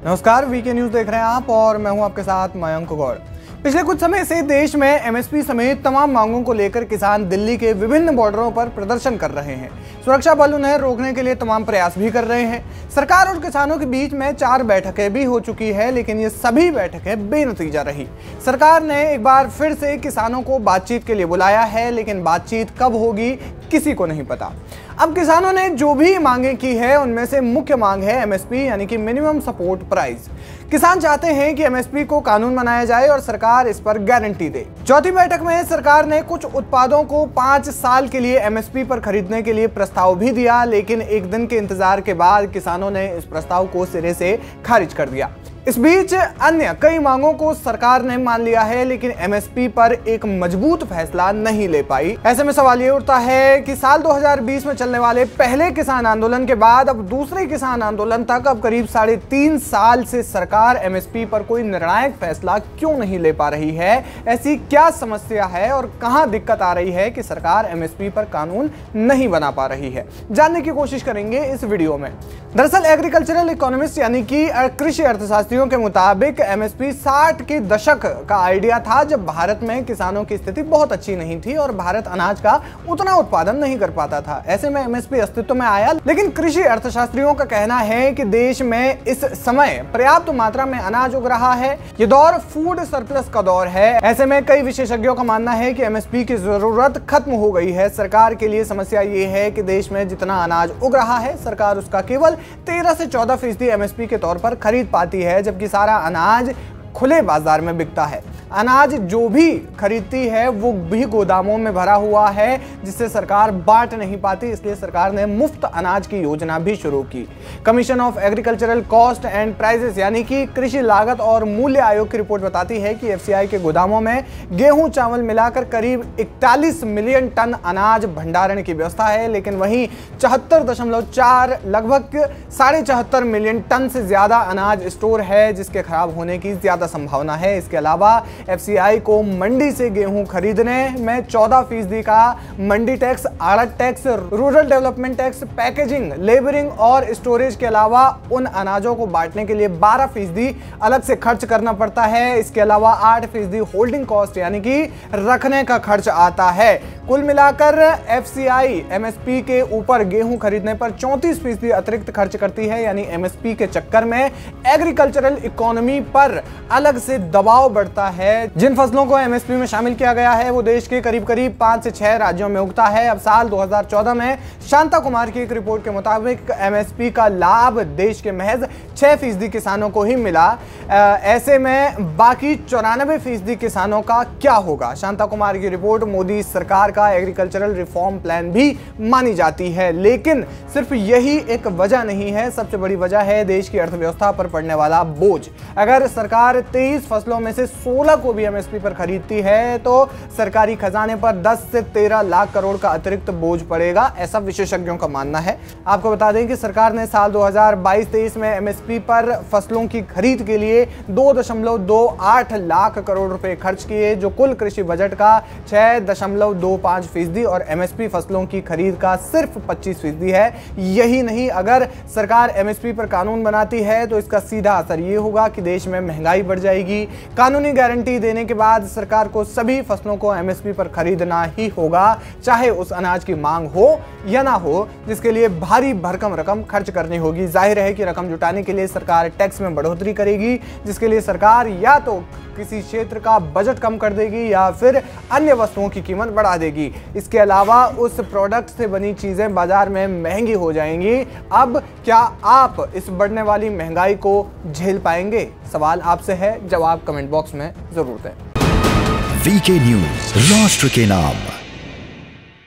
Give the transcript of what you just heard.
नमस्कार, VK news देख रहे हैं आप और मैं हूं आपके साथ मयंक गौड़। पिछले कुछ समय से देश में एमएसपी समेत तमाम मांगों को लेकर किसान दिल्ली के विभिन्न बॉर्डरों पर प्रदर्शन कर रहे हैं। सुरक्षा बल उन्हें रोकने के लिए तमाम प्रयास भी कर रहे हैं। सरकार और किसानों के बीच में 4 बैठकें भी हो चुकी है, लेकिन ये सभी बैठकें बेनतीजा रही। सरकार ने एक बार फिर से किसानों को बातचीत के लिए बुलाया है, लेकिन बातचीत कब होगी किसी को नहीं पता। अब किसानों ने जो भी मांगे की है उनमें से मुख्य मांग है एमएसपी यानी कि मिनिमम सपोर्ट प्राइस। किसान चाहते हैं कि एमएसपी को कानून बनाया जाए और सरकार इस पर गारंटी दे। चौथी बैठक में सरकार ने कुछ उत्पादों को 5 साल के लिए एमएसपी पर खरीदने के लिए प्रस्ताव भी दिया, लेकिन एक दिन के इंतजार के बाद किसानों ने इस प्रस्ताव को सिरे से खारिज कर दिया। इस बीच अन्य कई मांगों को सरकार ने मान लिया है, लेकिन एमएसपी पर एक मजबूत फैसला नहीं ले पाई। ऐसे में सवाल ये उठता है कि साल 2020 में चलने वाले पहले किसान आंदोलन के बाद अब दूसरे किसान आंदोलन तक अब करीब 3.5 साल से सरकार एमएसपी पर कोई निर्णायक फैसला क्यों नहीं ले पा रही है? ऐसी क्या समस्या है और कहां दिक्कत आ रही है कि सरकार एमएसपी पर कानून नहीं बना पा रही है? जानने की कोशिश करेंगे इस वीडियो में। दरअसल एग्रीकल्चरल इकोनॉमिस्ट यानी कि कृषि अर्थशास्त्रियों के मुताबिक एमएसपी 60 के दशक का आइडिया था, जब भारत में किसानों की स्थिति बहुत अच्छी नहीं थी और भारत अनाज का उतना उत्पादन नहीं कर पाता था। ऐसे में एमएसपी अस्तित्व में आया, लेकिन कृषि अर्थशास्त्रियों का कहना है कि देश में इस समय पर्याप्त मात्रा में अनाज उग रहा है। ये दौर फूड सरप्लस का दौर है। ऐसे में कई विशेषज्ञों का मानना है कि एमएसपी की जरूरत खत्म हो गई है। सरकार के लिए समस्या ये है कि देश में जितना अनाज उग रहा है सरकार उसका केवल 13 से 14% एमएसपी के तौर पर खरीद पाती है, जबकि सारा अनाज खुले बाजार में बिकता है। अनाज जो भी खरीदती है वो भी गोदामों में भरा हुआ है, जिससे सरकार बांट नहीं पाती। इसलिए सरकार ने मुफ्त अनाज की योजना भी शुरू की। Commission of agricultural cost and prices यानी कि कृषि लागत और मूल्य आयोग की रिपोर्ट बताती है कि एफसीआई के गोदामों में गेहूं चावल मिलाकर करीब 41 मिलियन टन अनाज भंडारण की व्यवस्था है, लेकिन वहीं 74.4 लगभग 74.5 मिलियन टन से ज्यादा अनाज स्टोर है, जिसके खराब होने की ज्यादा संभावना है। इसके अलावा एफसीआई को मंडी से गेहूं खरीदने में 14% का मंडी टैक्स, आड़त tax, rural development tax, packaging, labouring और स्टोरेज के अलावा उन अनाजों को बांटने के लिए 12% अलग से खर्च करना पड़ता है। इसके अलावा 8% होल्डिंग कॉस्ट यानी कि रखने का खर्च आता है। कुल मिलाकर एफसीआई एमएसपी के ऊपर गेहूं खरीदने पर 34% अतिरिक्त खर्च करती है। यानी एमएसपी के चक्कर में एग्रीकल्चरल इकोनॉमी पर अलग से दबाव बढ़ता है। जिन फसलों को एमएसपी में शामिल किया गया है वो देश के करीब 5 से 6 राज्यों में उगता है। अब साल 2014 में शांता कुमार की एक रिपोर्ट के मुताबिक एमएसपी का लाभ देश के महज 6% किसानों को ही मिला। ऐसे में बाकी 94% किसानों का क्या होगा? शांता कुमार की रिपोर्ट मोदी सरकार का एग्रीकल्चरल रिफॉर्म प्लान भी मानी जाती है, लेकिन सिर्फ यही एक वजह नहीं है। सबसे बड़ी वजह है देश की अर्थव्यवस्था पर पड़ने वाला बोझ। अगर सरकार 23 फसलों में से 16 को भी एमएसपी पर खरीदती है तो सरकारी खजाने पर 10 से 13 लाख करोड़ का अतिरिक्त बोझ पड़ेगा, ऐसा विशेषज्ञों का मानना है। आपको बता दें कि सरकार ने साल 2022-23 में एमएसपी पर फसलों की खरीद के लिए 2.28 लाख करोड़ रुपए खर्च किए, जो कुल कृषि बजट का 6.25% और एमएसपी फसलों की खरीद का सिर्फ 25% है। यही नहीं, अगर सरकार एमएसपी पर कानून बनाती है तो इसका सीधा असर ये होगा कि देश में महंगाई बढ़ जाएगी। कानूनी गारंटी देने के बाद सरकार को सभी फसलों को एमएसपी पर खरीदना ही होगा, चाहे उस अनाज की मांग हो या ना हो, जिसके लिए भारी भरकम रकम खर्च करनी होगी। जाहिर है कि रकम जुटाने के लिए सरकार टैक्स में बढ़ोतरी करेगी, जिसके लिए सरकार या तो किसी क्षेत्र का बजट कम कर देगी या फिर अन्य वस्तुओं की कीमत बढ़ा देगी। इसके अलावा उस प्रोडक्ट से बनी चीजें बाजार में महंगी हो जाएंगी। अब क्या आप इस बढ़ने वाली महंगाई को झेल पाएंगे? सवाल आपसे है, जवाब कमेंट बॉक्स में जरूर दें। वीके न्यूज, राष्ट्र के नाम।